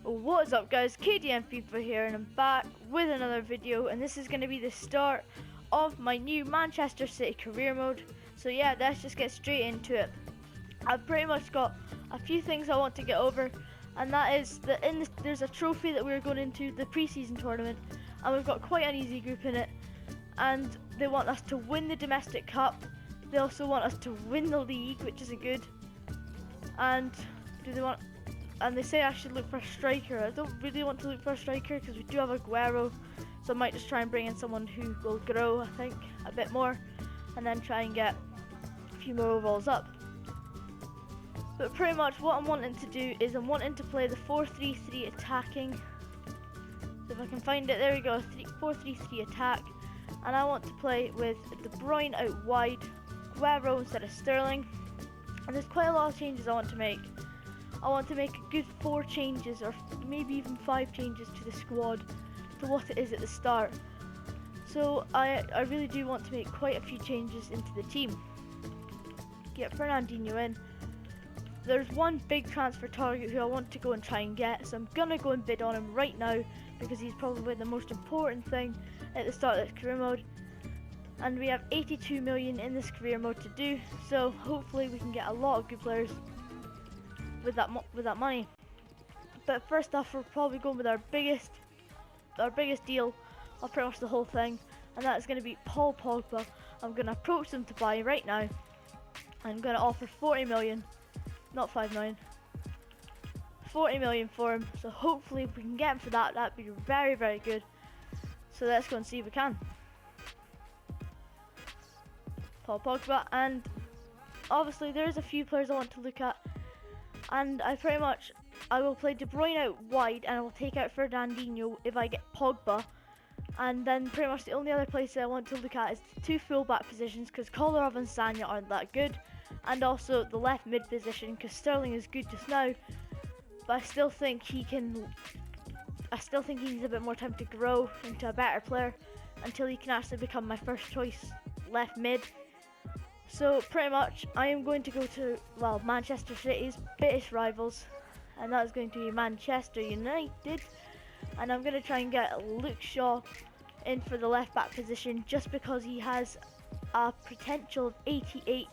What is up guys, KDM Fifa here, and I'm back with another video, and this is going to be the start of my new Manchester City career mode. So yeah, let's just get straight into it. I've pretty much got a few things I want to get over, and that is that there's a trophy that we're going into, the pre-season tournament, and we've got quite an easy group in it, and they want us to win the domestic cup. They also want us to win the league, which isn't good, and they say I should look for a striker. I don't really want to look for a striker because we do have Aguero, so I might just try and bring in someone who will grow, I think, a bit more, and then try and get a few more overalls up. But pretty much what I'm wanting to do is I'm wanting to play the 4-3-3 attacking. So if I can find it, there we go, 4-3-3 attack, and I want to play with De Bruyne out wide, Aguero instead of Sterling, and there's quite a lot of changes I want to make. I want to make a good 4 changes, or maybe even 5 changes to the squad to what it is at the start. So I really do want to make quite a few changes into the team. Get Fernandinho in. There's one big transfer target who I want to go and try and get, so I'm gonna go and bid on him right now because he's probably the most important thing at the start of this career mode. And we have 82 million in this career mode to do, so hopefully we can get a lot of good players with that money. But first off, we're probably going with our biggest deal of pretty much the whole thing, and that is going to be Paul Pogba. I'm going to approach them to buy right now. I'm going to offer 40 million, not 5 million, 40 million for him. So hopefully if we can get him for that, that'd be very, very good. So let's go and see if we can. Paul Pogba, and obviously there's a few players I want to look at. And I will play De Bruyne out wide, and I will take out Fernandinho if I get Pogba. And then pretty much the only other place I want to look at is the 2 fullback positions, because Kolarov and Sanya aren't that good, and also the left mid position because Sterling is good just now, but I still think he needs a bit more time to grow into a better player until he can actually become my first choice left mid. So pretty much I am going to go to, well, Manchester City's biggest rivals, and that is going to be Manchester United, and I'm going to try and get Luke Shaw in for the left back position just because he has a potential of 88,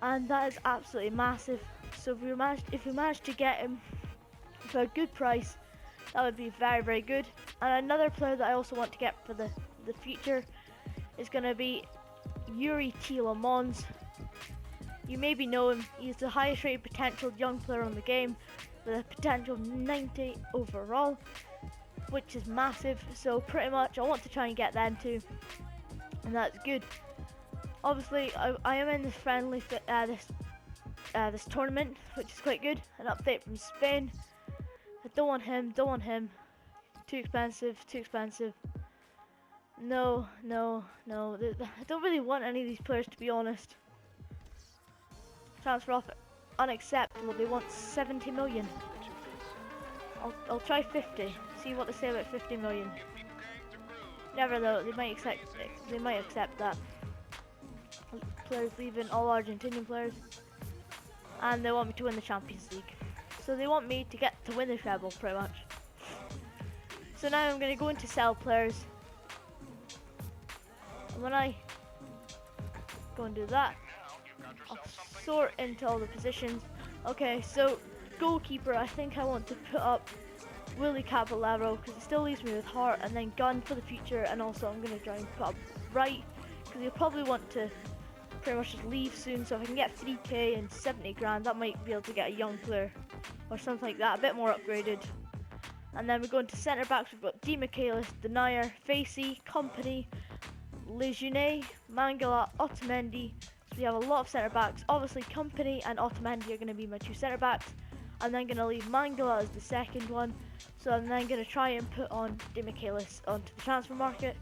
and that is absolutely massive. So if we manage to get him for a good price, that would be very, very good. And another player that I also want to get for the future is going to be Yuri Tielemans. You maybe know him. He's the highest rated potential young player on the game with a potential of 90 overall, which is massive. So pretty much I want to try and get them too, and that's good. Obviously I am in this friendly this tournament, which is quite good. An update from Spain. I don't want him. Too expensive. No, I don't really want any of these players, to be honest. Transfer offer unacceptable. They want 70 million. I'll try 50. See what they say about 50 million. Never though. They might accept that. Players leaving, all Argentinian players, and they want me to win the Champions League. So they want me to win the treble, pretty much. So now I'm going to go into sell players. When I go and do that, I'll sort into all the positions. Okay, so goalkeeper, I think I want to put up Willy Caballero because it still leaves me with heart, and then gun for the future, and also I'm going to try and put up right because he'll probably want to pretty much just leave soon. So if I can get 3k and 70 grand, that might be able to get a young player or something like that, a bit more upgraded. And then we're going to centre backs. We've got Di Michaelis, Denier, Facey, Company, Lejeune, Mangala, Otamendi. So we have a lot of centre backs. Obviously Company and Otamendi are going to be my 2 centre backs. I'm then going to leave Mangala as the second one. So I'm then going to try and put on Di Michaelis onto the transfer market,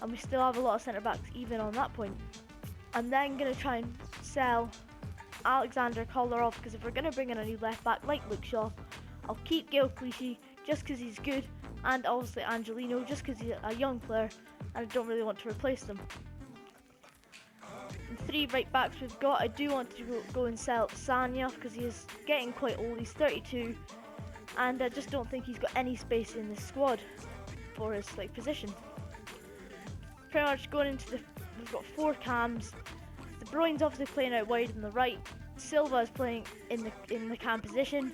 and we still have a lot of centre backs even on that point. I'm then going to try and sell Alexander Kolarov because if we're going to bring in a new left back like Luke Shaw, I'll keep Gael Clichy just because he's good, and obviously Angelino just because he's a young player and I don't really want to replace them. And 3 right backs we've got, I do want to go and sell Sanya because he is getting quite old. He's 32, and I just don't think he's got any space in the squad for his like position. Pretty much going into we've got 4 cams. De Bruyne's obviously playing out wide on the right. Silva is playing in the cam position,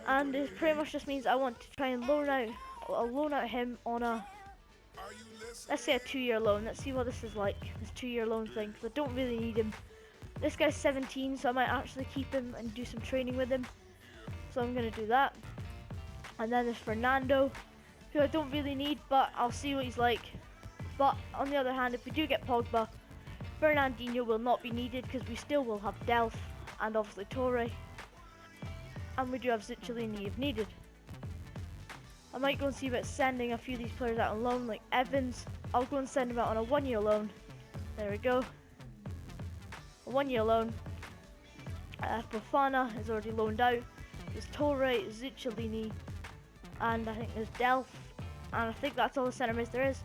and it pretty much just means I want to try and loan out him on a, let's say, a 2-year loan. Let's see what this is like, this 2-year loan thing, because I don't really need him. This guy's 17, so I might actually keep him and do some training with him. So I'm going to do that. And then there's Fernando, who I don't really need, but I'll see what he's like. But on the other hand, if we do get Pogba, Fernandinho will not be needed because we still will have Delph and obviously Torre. And we do have Zuccolini if needed. I might go and see about sending a few of these players out on loan, like Evans. I'll go and send him out on a 1-year loan. There we go. A 1-year loan. Fofana is already loaned out. There's Torre, Zuccolini, and I think there's Delph. And I think that's all the centre mids there is.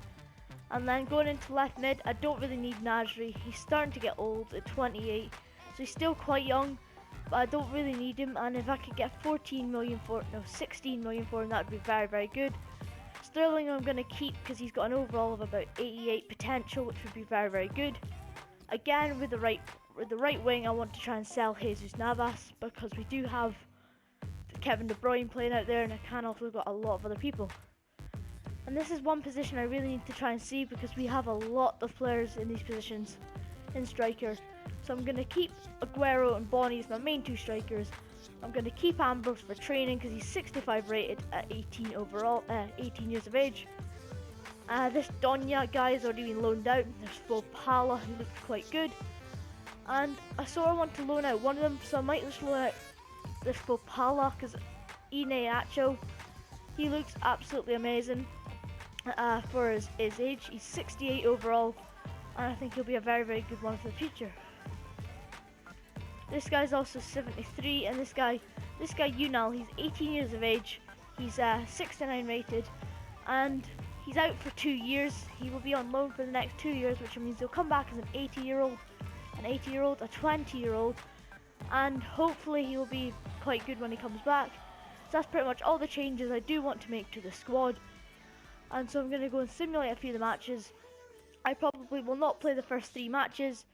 And then going into left mid, I don't really need Nasri. He's starting to get old at 28, so he's still quite young, but I don't really need him. And if I could get 16 million for him, that would be very, very good. Sterling I'm going to keep because he's got an overall of about 88 potential, which would be very, very good. Again, with the right wing, I want to try and sell Jesus Navas because we do have Kevin De Bruyne playing out there, and I can also got a lot of other people. And this is one position I really need to try and see because we have a lot of players in these positions in striker. So I'm going to keep Aguero and Bonnie as my main 2 strikers. I'm going to keep Ambrose for training because he's 65 rated at 18 overall, 18 years of age. This Donya guy has already been loaned out. There's Fopala, who looks quite good. And I sort of want to loan out one of them, so I might just loan out this Fopala because Iheanacho, he looks absolutely amazing. For his age, he's 68 overall, and I think he'll be a very, very good one for the future. This guy's also 73, and this guy Unal, he's 18 years of age, he's 69 rated, and he's out for 2 years. He will be on loan for the next 2 years, which means he'll come back as an 80-year-old, a 20-year-old, and hopefully he will be quite good when he comes back. So that's pretty much all the changes I do want to make to the squad. And so I'm going to go and simulate a few of the matches. I probably will not play the first 3 matches,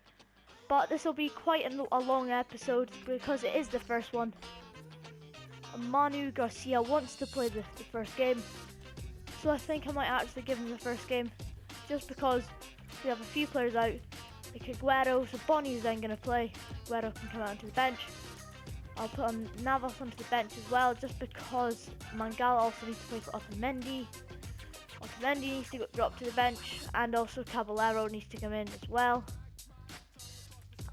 but this will be quite a long episode because it is the first one. Manu Garcia wants to play the first game, so I think I might actually give him the first game, just because we have a few players out. Like Aguero, so Bonnie is then going to play. Aguero can come out onto the bench. I'll put Navas onto the bench as well, just because Mangala also needs to play for Otamendi. Otamendi needs to drop to the bench, and also Caballero needs to come in as well.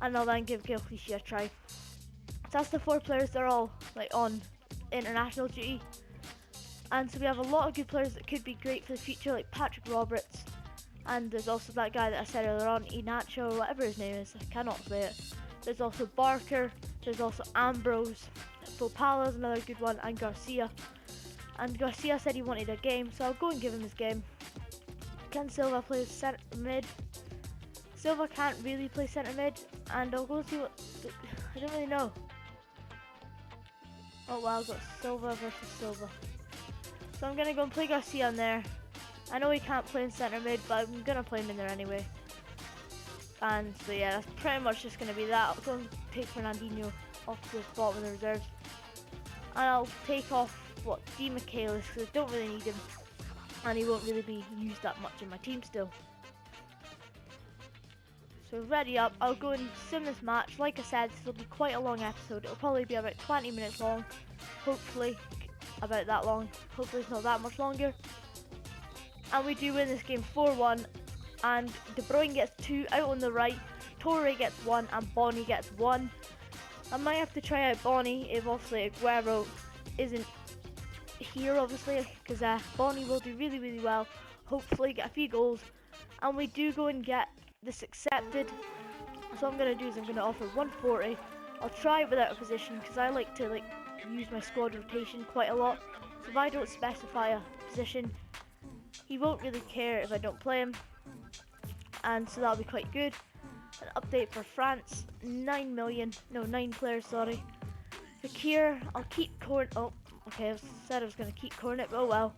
And I'll then give Gil Clichy a try. So that's the 4 players. They're all like on international duty, and so we have a lot of good players that could be great for the future, like Patrick Roberts, and there's also that guy that I said earlier on, Iheanacho, whatever his name is, I cannot say it. There's also Barker, there's also Ambrose, Fopala's another good one, and Garcia. And Garcia said he wanted a game, so I'll go and give him his game. Can Silva play centre mid? Silva can't really play centre mid, and I'll go see what. I don't really know. Oh wow, I've got Silva versus Silva. So I'm gonna go and play Garcia in there. I know he can't play in centre mid, but I'm gonna play him in there anyway. And so yeah, that's pretty much just gonna be that. I'll go and take Fernandinho off the bottom of the reserves, and I'll take off Di Michaelis because I don't really need him, and he won't really be used that much in my team still. So ready up, I'll go and sim this match. Like I said, this will be quite a long episode. It'll probably be about 20 minutes long, hopefully about that long. Hopefully it's not that much longer. And we do win this game 4-1, and De Bruyne gets 2 out on the right, Torre gets 1, and Bonnie gets 1. I might have to try out Bonnie if obviously Aguero isn't here, obviously, because Bonnie will do really, really well, hopefully get a few goals, and we do go and get this accepted. So what I'm going to do is I'm going to offer 140. I'll try it without a position because I like to use my squad rotation quite a lot, so if I don't specify a position, he won't really care if I don't play him, and so that'll be quite good. An update for France, 9 players, sorry. Fakir, I'll keep Okay, I said I was going to keep Cornet, but oh well.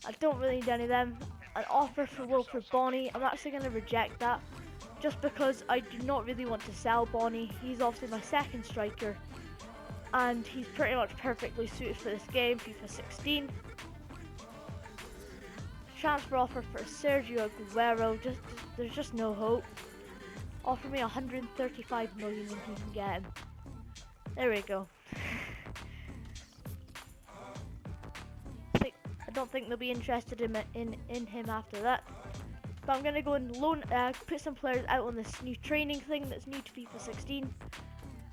I don't really need any of them. An offer for Wilfred Bonny, I'm actually going to reject that. Just because I do not really want to sell Bonny. He's obviously my second striker. And he's pretty much perfectly suited for this game, FIFA 16. Transfer offer for Sergio Aguero, there's just no hope. Offer me 135 million and he can get him. There we go. I don't think they'll be interested in him after that. But I'm gonna go and put some players out on this new training thing that's new to FIFA 16.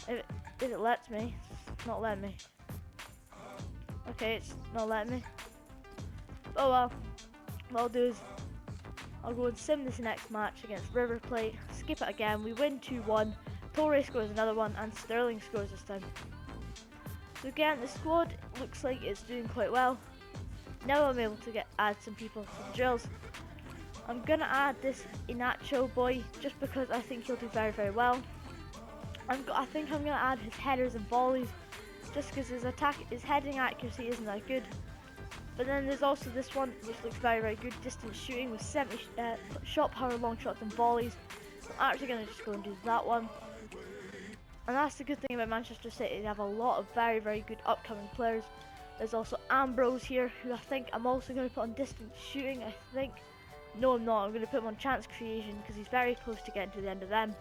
If it lets me. It's not letting me. Okay, it's not letting me. Oh well. What I'll do is I'll go and sim this next match against River Plate. Skip it again. We win 2-1. Torre scores another one and Sterling scores this time. So again, the squad looks like it's doing quite well. Now I'm able to add some people to the drills. I'm gonna add this Inacho boy just because I think he'll do very, very well. I think I'm gonna add his headers and volleys just because his heading accuracy isn't that good. But then there's also this one which looks very, very good, distance shooting with 70 shot power, long shots and volleys. So I'm actually gonna just go and do that one. And that's the good thing about Manchester City, they have a lot of very, very good upcoming players. There's also Ambrose here, who I think I'm also going to put on distance shooting, I think. No, I'm not. I'm going to put him on chance creation because he's very close to getting to the end of them.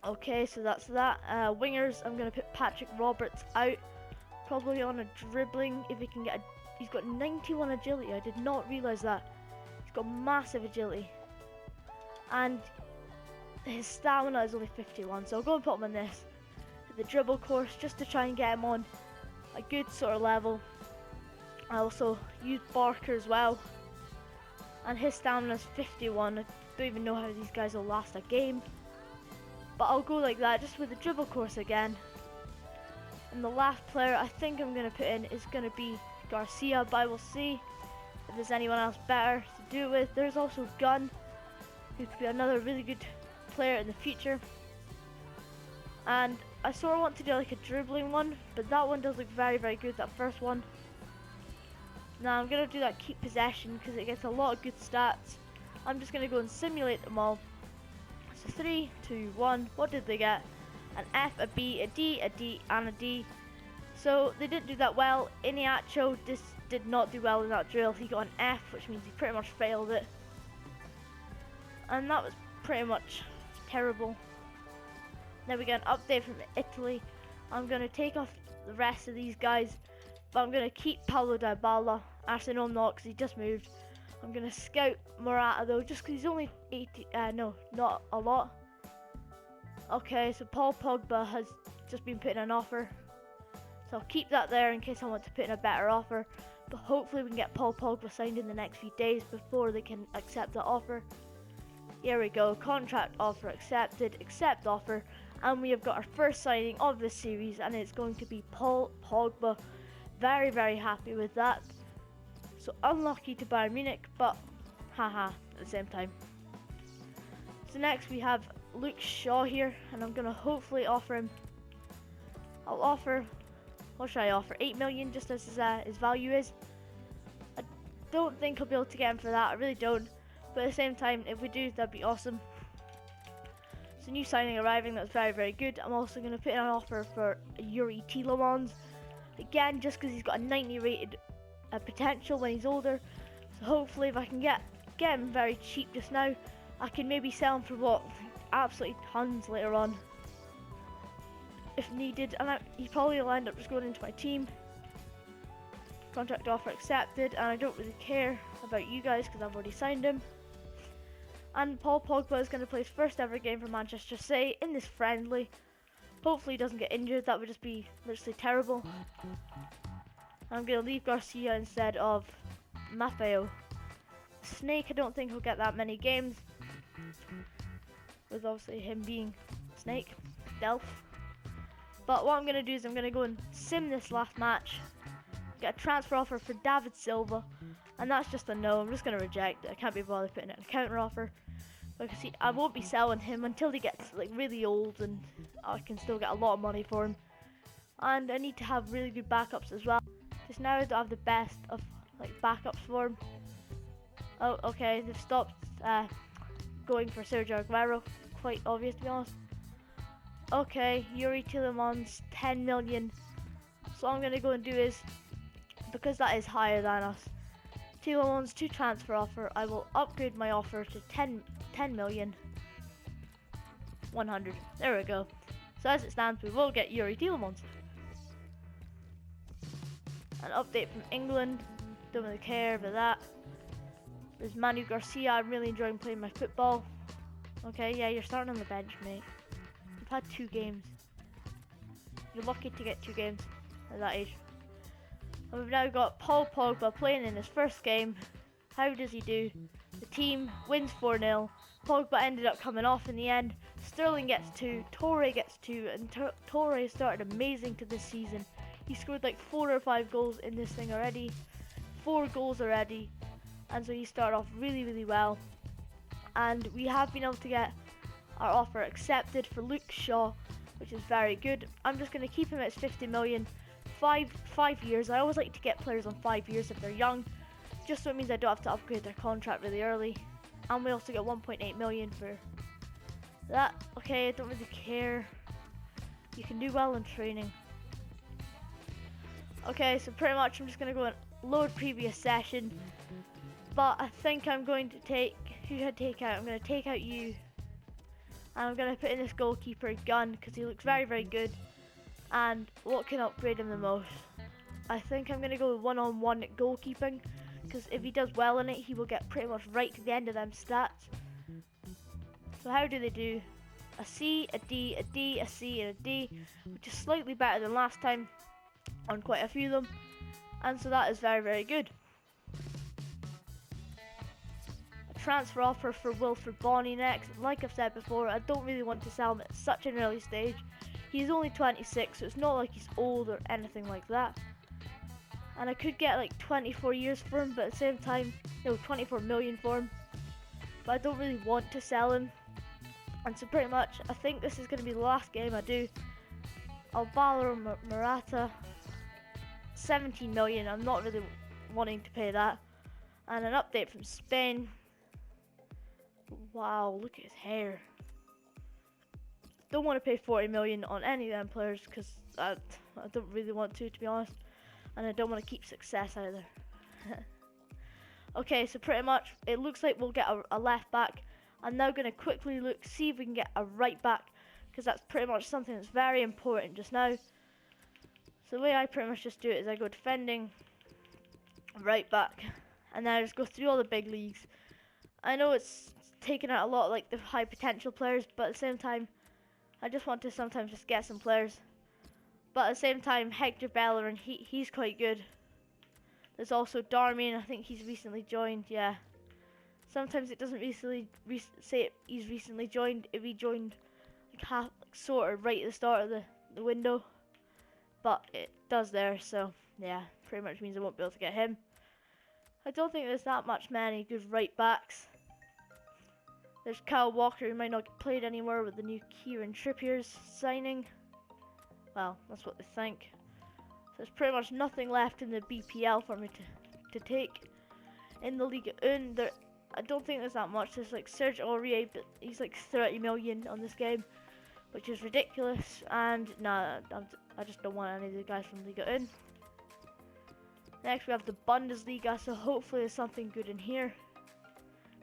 Okay, so that's that. Wingers, I'm going to put Patrick Roberts out. Probably on a dribbling if he can get he's got 91 agility. I did not realise that. He's got massive agility. And his stamina is only 51, so I'll go and put him on this. The dribble course just to try and get him on a good sort of level. I also use Barker as well, and his stamina is 51. I don't even know how these guys will last a game, but I'll go like that just with the dribble course again. And the last player I think I'm going to put in is going to be Garcia, but I will see if there's anyone else better to do it with. There's also Gunn, who could be another really good player in the future. And I sort of want to do like a dribbling one, but that one does look very, very good, that first one. Now I'm going to do that keep possession because it gets a lot of good stats. I'm just going to go and simulate them all. So 3, 2, 1, what did they get? An F, a B, a D, a D, and a D. So they didn't do that well. Iniacho did not do well in that drill. He got an F, which means he pretty much failed it. And that was pretty much terrible. Now we get an update from Italy. I'm going to take off the rest of these guys, but I'm going to keep Paulo Dybala. Actually, no, I'm not, because he just moved. I'm going to scout Morata though, just because he's only 80. No, not a lot. Okay, so Paul Pogba has just been put in an offer, so I'll keep that there in case I want to put in a better offer. But hopefully we can get Paul Pogba signed in the next few days before they can accept the offer. Here we go, contract offer accepted, accept offer, and we have got our first signing of this series, and it's going to be Paul Pogba. Very, very happy with that. So unlucky to Bayern Munich, but haha at the same time. So next we have Luke Shaw here, and I'm gonna hopefully offer him. I'll offer, what should I offer? 8 million, just as his value is. I don't think I'll be able to get him for that. I really don't. But at the same time, if we do, that'd be awesome. So new signing arriving, that's very, very good. I'm also gonna put in an offer for Yuri Tielemans. Again, just because he's got a 90 rated potential when he's older. So hopefully, if I can get him very cheap just now, I can maybe sell him for what? Absolutely tons later on if needed, and he probably will end up just going into my team. Contract offer accepted, and I don't really care about you guys because I've already signed him. And Paul Pogba is going to play his first ever game for Manchester City in this friendly. Hopefully he doesn't get injured, that would just be literally terrible. I'm going to leave Garcia instead of Maffeo. Snake, I don't think he'll get that many games, with obviously him being Snake, Delph. But what I'm going to do is I'm going to go and sim this last match, get a transfer offer for David Silva, and that's just a no. I'm just going to reject it. I can't be bothered putting in a counter offer. Like I see, I won't be selling him until he gets like really old and I can still get a lot of money for him. and I need to have really good backups as well. Just now I don't have the best of like backups for him. Oh, okay, they've stopped going for Sergio Aguero. Quite obvious, to be honest. Okay, Yuri Tielemans, 10 million. So what I'm going to go and do is, because that is higher than us, Tielemans to transfer offer, I will upgrade my offer to 10 million 100. There we go. So as it stands, we will get Yuri Tielemans. An update from England, don't really care about that. There's Manu Garcia, I'm really enjoying playing my football. Okay, yeah, you're starting on the bench, mate. You've had 2 games. You're lucky to get 2 games at that age. And we've now got Paul Pogba playing in his first game. How does he do? The team wins 4-0. Pogba ended up coming off in the end. Sterling gets 2, Torre gets 2, and Torre started amazing to this season. He scored like 4 or 5 goals in this thing already. 4 goals already. And so he started off really, really well. And we have been able to get our offer accepted for Luke Shaw, which is very good. I'm just going to keep him at 50 million. 5 years. I always like to get players on 5 years if they're young, just so it means I don't have to upgrade their contract really early. And we also get 1.8 million for that. Okay, I don't really care. You can do well in training. Okay, so pretty much I'm just going to go and load previous session. But I think I'm going to take, who should I take out? I'm going to take out you. And I'm going to put in this goalkeeper Gun, because he looks very, very good. And what can upgrade him the most? I think I'm going to go with one-on-one goalkeeping, because if he does well in it, he will get pretty much right to the end of them stats. So how do they do? A C, a D, a D, a C, and a D, which is slightly better than last time on quite a few of them. And so that is very, very good. A transfer offer for Wilfred Bonney next. Like I've said before, I don't really want to sell him at such an early stage. He's only 26, so it's not like he's old or anything like that. And I could get like 24 years for him, but at the same time, no, 24 million for him. But I don't really want to sell him. And so pretty much, I think this is going to be the last game I do. Alvaro Morata, 17 million. I'm not really wanting to pay that. And an update from Spain. Wow, look at his hair. Don't want to pay 40 million on any of them players, because I don't really want to be honest. And I don't want to keep success either. Okay, so pretty much it looks like we'll get a left back. I'm now going to quickly look, see if we can get a right back, because that's pretty much something that's very important just now. So the way I pretty much just do it is I go defending, right back, and then I just go through all the big leagues. I know it's taken out a lot of like the high potential players, but at the same time, I just want to sometimes just get some players. But at the same time, Hector Bellerin, he's quite good. There's also Darmian, I think he's recently joined, yeah. Sometimes it doesn't say he's recently joined if he joined like sort of right at the start of the window. But it does there, so yeah, pretty much means I won't be able to get him. I don't think there's that many good right backs. There's Kyle Walker, who might not get played anymore with the new Kieran Trippier's signing. Well, that's what they think. So there's pretty much nothing left in the BPL for me to take. In the Liga 1, I don't think there's that much. There's like Serge Aurier, but he's like 30 million on this game, which is ridiculous. And nah, I just don't want any of the guys from Liga 1. Next we have the Bundesliga, so hopefully there's something good in here.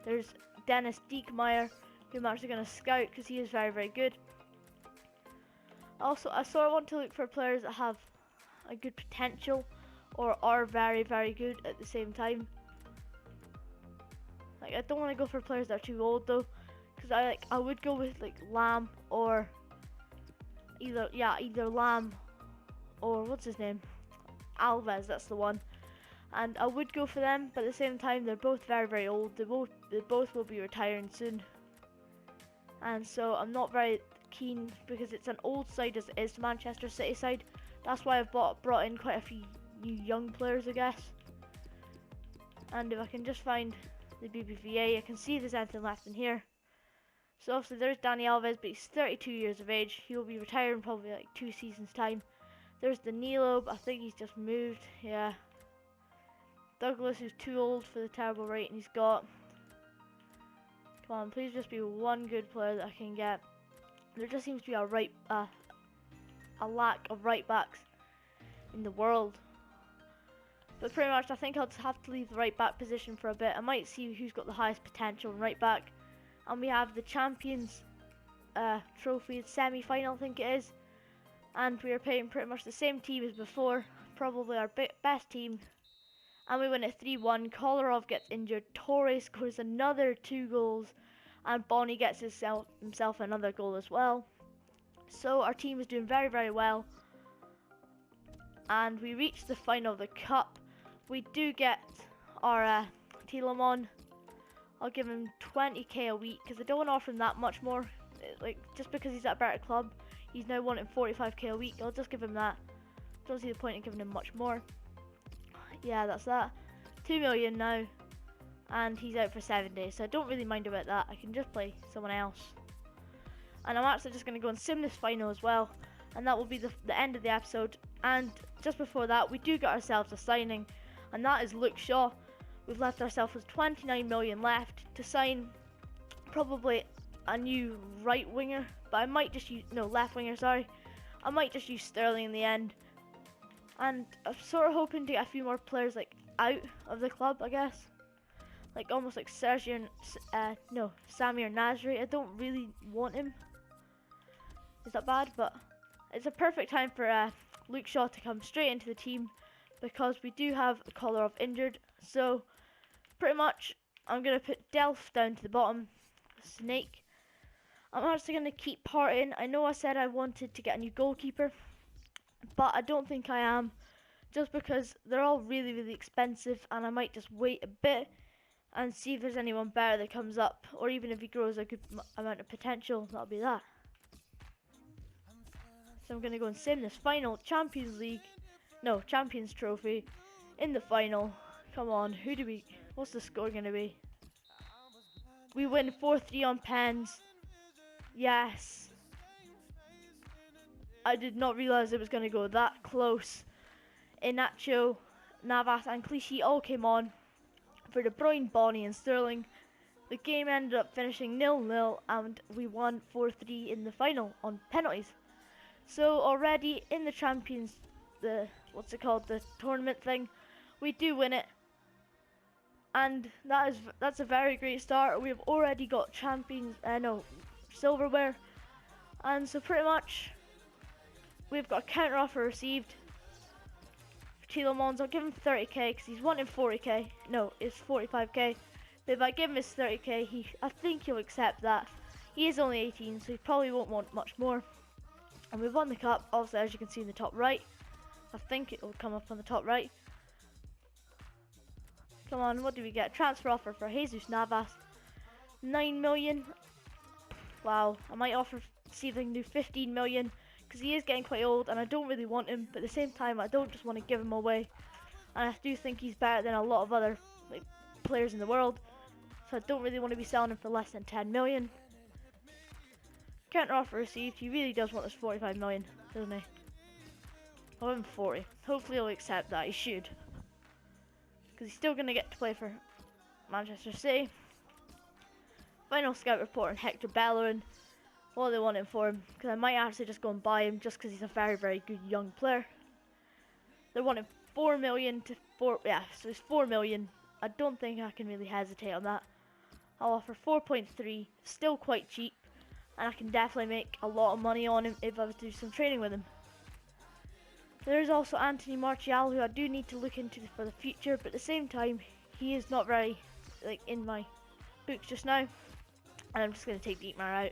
There's Dennis Diekmeyer, who I'm actually going to scout because he is very, very good. Also, I sort of want to look for players that have a good potential or are very, very good at the same time. Like, I don't want to go for players that are too old though, because I would go with like Lamb or either Lamb or what's his name, Alves. That's the one. And I would go for them, but at the same time, they're both very, very old. They both will be retiring soon, and so I'm not very keen because it's an old side as it is the Manchester City side. That's why I've brought in quite a few new young players, I guess. And if I can just find the BBVA, I can see if there's anything left in here. So obviously there's Dani Alves, but he's 32 years of age. He will be retiring probably like 2 seasons time. There's Danilo, but I think he's just moved. Yeah. Douglas, who's too old for the terrible rating he's got. Come on, please just be one good player that I can get. There just seems to be a lack of right backs in the world. But pretty much, I think I'll have to leave the right back position for a bit. I might see who's got the highest potential in right back. And we have the Champions Trophy semi-final, I think it is. And we are playing pretty much the same team as before. Probably our best team. And we win it 3-1. Kolarov gets injured. Torres scores another 2 goals. And Bonnie gets himself another goal as well. So our team is doing very, very well. And we reach the final of the cup. We do get our Telemon. I'll give him 20k a week because I don't want to offer him that much more. Like, just because he's at a better club, he's now wanting 45k a week. I'll just give him that. Don't see the point in giving him much more. Yeah, that's that. 2 million now. And he's out for 7 days, so I don't really mind about that. I can just play someone else. And I'm actually just going to go and sim this final as well. And that will be the end of the episode. And just before that, we do get ourselves a signing. And that is Luke Shaw. We've left ourselves with 29 million left to sign probably a new right winger. But I might just use, no, left winger, sorry. I might just use Sterling in the end. And I'm sort of hoping to get a few more players like out of the club, I guess. Like almost like Samir Nasri. I don't really want him. Is that bad? But it's a perfect time for Luke Shaw to come straight into the team because we do have Kolarov injured. So pretty much I'm going to put Delph down to the bottom. Snake. I'm actually going to keep Parton. I know I said I wanted to get a new goalkeeper, but I don't think I am. Just because they're all really, really expensive, and I might just wait a bit and see if there's anyone better that comes up, or even if he grows a good amount of potential, that'll be that. So I'm going to go and sim this final Champions Trophy in the final. Come on, what's the score going to be? We win 4-3 on pens. Yes. I did not realise it was going to go that close. Inacio, Navas and Clichy all came on for De Bruyne, Bonnie and Sterling. The game ended up finishing 0-0 and we won 4-3 in the final on penalties. So already in the Champions, the tournament thing, we do win it. And that's a very great start. We've already got silverware. And so pretty much we've got a counter offer received. Telemons, I'll give him 30k because he's wanting 40k. No, it's 45k. But if I give him his 30k, I think he'll accept that. He is only 18, so he probably won't want much more. And we've won the cup, also as you can see in the top right. I think it will come up on the top right. Come on, what do we get? Transfer offer for Jesus Navas. 9 million. Wow, I might see if they can do 15 million. Because he is getting quite old and I don't really want him, but at the same time I don't just want to give him away. And I do think he's better than a lot of other players in the world, so I don't really want to be selling him for less than 10 million. Counter offer received. He really does want this 45 million, doesn't he? I'll give him 40. Hopefully he'll accept that. He should, because he's still going to get to play for Manchester City. Final scout report on Hector Bellerin. What they want him for him, because I might actually just go and buy him just because he's a very, very good young player. They're wanting 4 million to 4, yeah, so it's 4 million. I don't think I can really hesitate on that. I'll offer 4.3, still quite cheap, and I can definitely make a lot of money on him if I was to do some training with him. There's also Anthony Martial, who I do need to look into for the future, but at the same time, he is not very in my books just now, and I'm just going to take Dietmar out.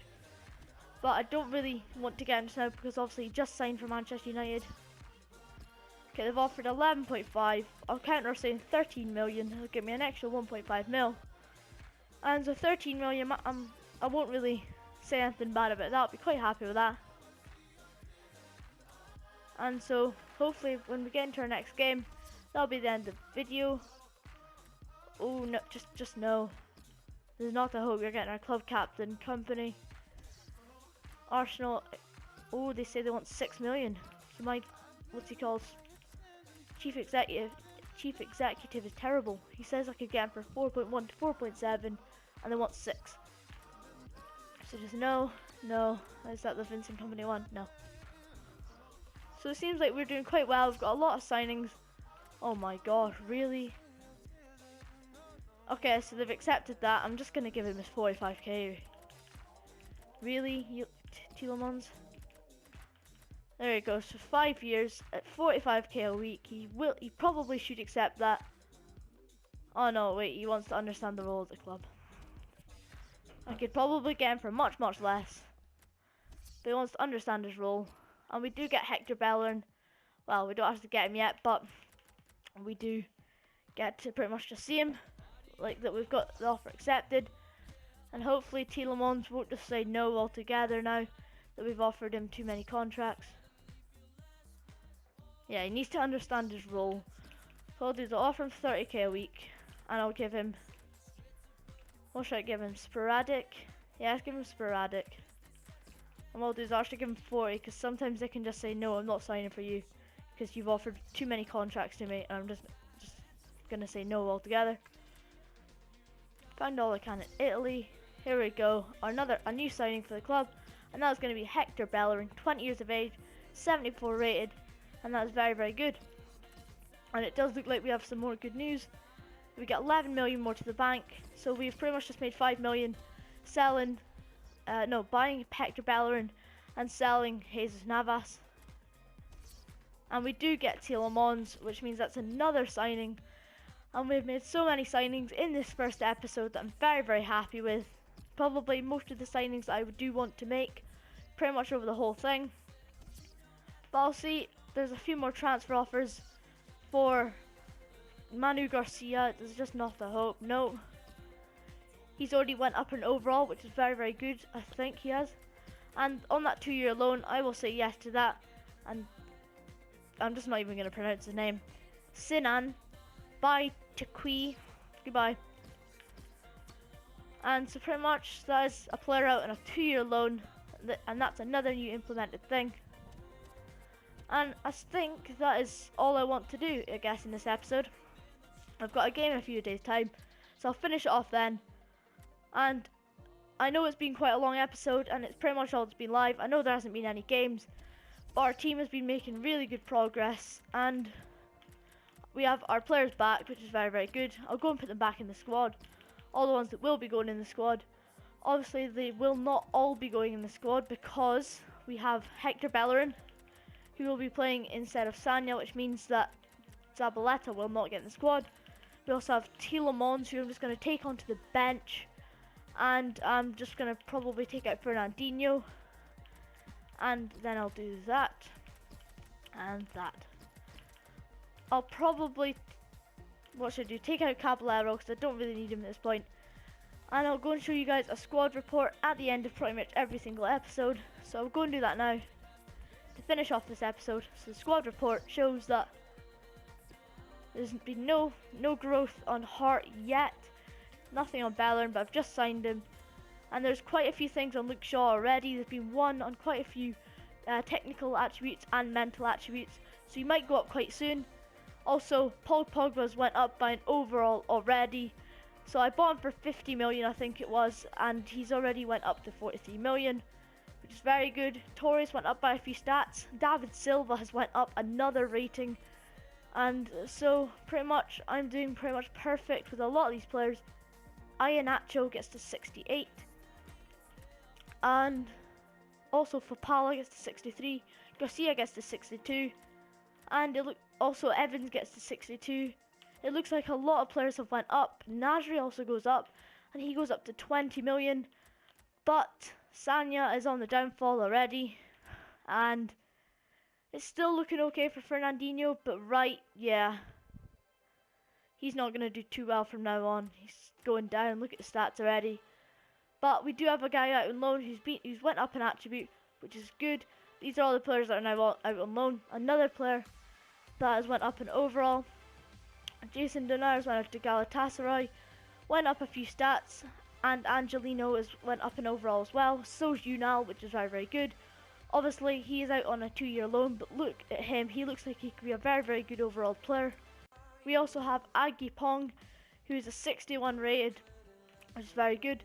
But I don't really want to get him just now because obviously he just signed for Manchester United. Okay, they've offered 11.5. I'll counter saying 13 million. It'll give me an extra 1.5 mil. And so 13 million, I won't really say anything bad about that. I'll be quite happy with that. And so hopefully when we get into our next game, that'll be the end of the video. Oh no, just no. There's not a hope you're getting our club captain company. Arsenal, oh, they say they want 6 million. So what's he called? Chief executive. Chief executive is terrible. He says I could get him for 4.1 to 4.7, and they want 6. So just no. Is that the Vincent Company one? No. So it seems like we're doing quite well. We've got a lot of signings. Oh my god, really? Okay, so they've accepted that. I'm just gonna give him his 45k. Really, Tielemans? There he goes for 5 years at 45k a week. He probably should accept that. Oh no, wait, he wants to understand the role of the club. I could probably get him for much less, but he wants to understand his role. And we do get Hector Bellerin. Well, we don't have to get him yet, but we do get to pretty much just see him. Like that, we've got the offer accepted, and hopefully Tielemans won't just say no altogether now that we've offered him too many contracts. Yeah, he needs to understand his role. So I'll do the offer him 30k a week, and I'll give him, what should I give him? Sporadic? Yeah, let's give him sporadic. And what I'll do is I'll actually give him 40, because sometimes they can just say no, I'm not signing for you because you've offered too many contracts to me, and I'm just gonna say no altogether. Found all I can in Italy. Here we go, a new signing for the club, and that's going to be Hector Bellerin, 20 years of age, 74 rated, and that's very good. And it does look like we have some more good news. We got 11 million more to the bank, so we've pretty much just made 5 million buying Hector Bellerin and selling Jesus Navas. And we do get Tielemans, which means that's another signing. And we've made so many signings in this first episode that I'm very happy with. Probably most of the signings that I do want to make, pretty much over the whole thing. But I'll see, there's a few more transfer offers for Manu Garcia. There's just not the hope. No. He's already went up an overall, which is very good. I think he has. And on that 2-year loan, I will say yes to that. And I'm just not even going to pronounce his name. Sinan. Bye, Chakwi. Goodbye. And so pretty much that is a player out on a 2-year loan, and that's another new implemented thing. And I think that is all I want to do, I guess, in this episode. I've got a game in a few days' time, so I'll finish it off then. And I know it's been quite a long episode, and it's pretty much all that's been live. I know there hasn't been any games, but our team has been making really good progress, and we have our players back, which is very good. I'll go and put them back in the squad. All the ones that will be going in the squad. Obviously, they will not all be going in the squad because we have Hector Bellerin, who will be playing instead of Sanya, which means that Zabaleta will not get in the squad. We also have Tielemans, who I'm just going to take onto the bench, and I'm just going to probably take out Fernandinho, and then I'll do that and that. I'll probably, what should I do? Take out Caballero because I don't really need him at this point. And I'll go and show you guys a squad report at the end of pretty much every single episode. So I'll go and do that now to finish off this episode. So the squad report shows that there's been no growth on Hart yet. Nothing on Bellerin, but I've just signed him. And there's quite a few things on Luke Shaw already. There's been one on quite a few technical attributes and mental attributes. So you might go up quite soon. Also, Paul Pogba's went up by an overall already. So I bought him for 50 million, I think it was, and he's already went up to 43 million, which is very good. Torres went up by a few stats. David Silva has went up another rating. And so pretty much I'm doing pretty much perfect with a lot of these players. Iheanacho gets to 68. And also Fapala gets to 63. Garcia gets to 62. And also Evans gets to 62. It looks like a lot of players have went up. Nasri also goes up, and he goes up to 20 million. But Sanya is on the downfall already, and it's still looking okay for Fernandinho, but yeah, he's not going to do too well from now on. He's going down. Look at the stats already. But we do have a guy out on loan who's went up an attribute, which is good. These are all the players that are now out on loan. Another player that has went up an overall. Jason Donars went up to Galatasaray, went up a few stats, and Angelino went up an overall as well. So's Unal, which is very good. Obviously, he is out on a 2-year loan, but look at him. He looks like he could be a very, very good overall player. We also have Aggie Pong, who's a 61 rated, which is very good.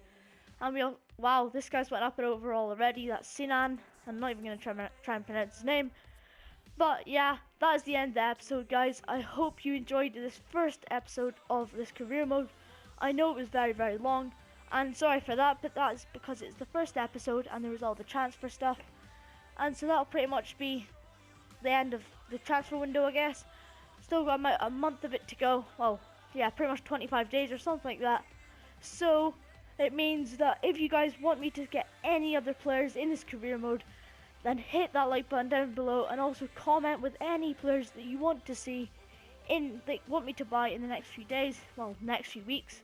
And wow, this guy's went up in overall already. That's Sinan. I'm not even going to try and pronounce his name. But yeah, that is the end of the episode, guys. I hope you enjoyed this first episode of this career mode. I know it was very, very long, and sorry for that, but that is because it's the first episode and there was all the transfer stuff. And so that'll pretty much be the end of the transfer window, I guess. Still got about a month of it to go. Well, yeah, pretty much 25 days or something like that. So it means that if you guys want me to get any other players in this career mode, then hit that like button down below, and also comment with any players that you want to see want me to buy in the next few days, well, next few weeks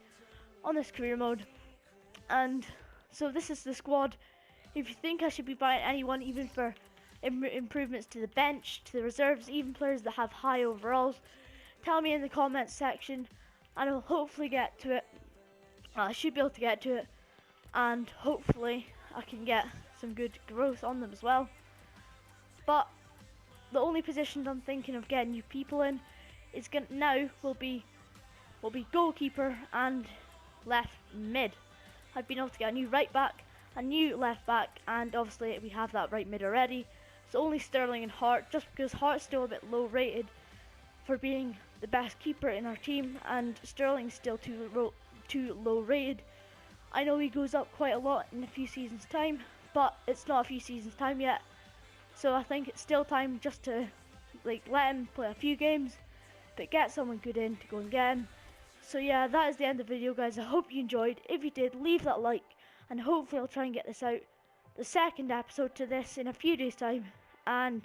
on this career mode. And so this is the squad. If you think I should be buying anyone, even for improvements to the bench, to the reserves, even players that have high overalls, tell me in the comments section, and I'll hopefully get to it. I should be able to get to it, and hopefully I can get some good growth on them as well. But the only positions I'm thinking of getting new people in is will be goalkeeper and left mid. I've been able to get a new right back, a new left back, and obviously we have that right mid already. So only Sterling and Hart, just because Hart's still a bit low rated for being the best keeper in our team, and Sterling's still too low rated. I know he goes up quite a lot in a few seasons time, but it's not a few seasons time yet. So I think it's still time just to let him play a few games, but get someone good in to go and get him. So yeah, that is the end of the video, guys. I hope you enjoyed. If you did, leave that like, and hopefully I'll try and get this out, the second episode to this, in a few days time. And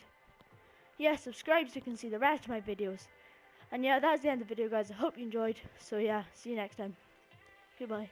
yeah, subscribe so you can see the rest of my videos. And yeah, that's the end of the video, guys. I hope you enjoyed. So yeah, see you next time. Goodbye.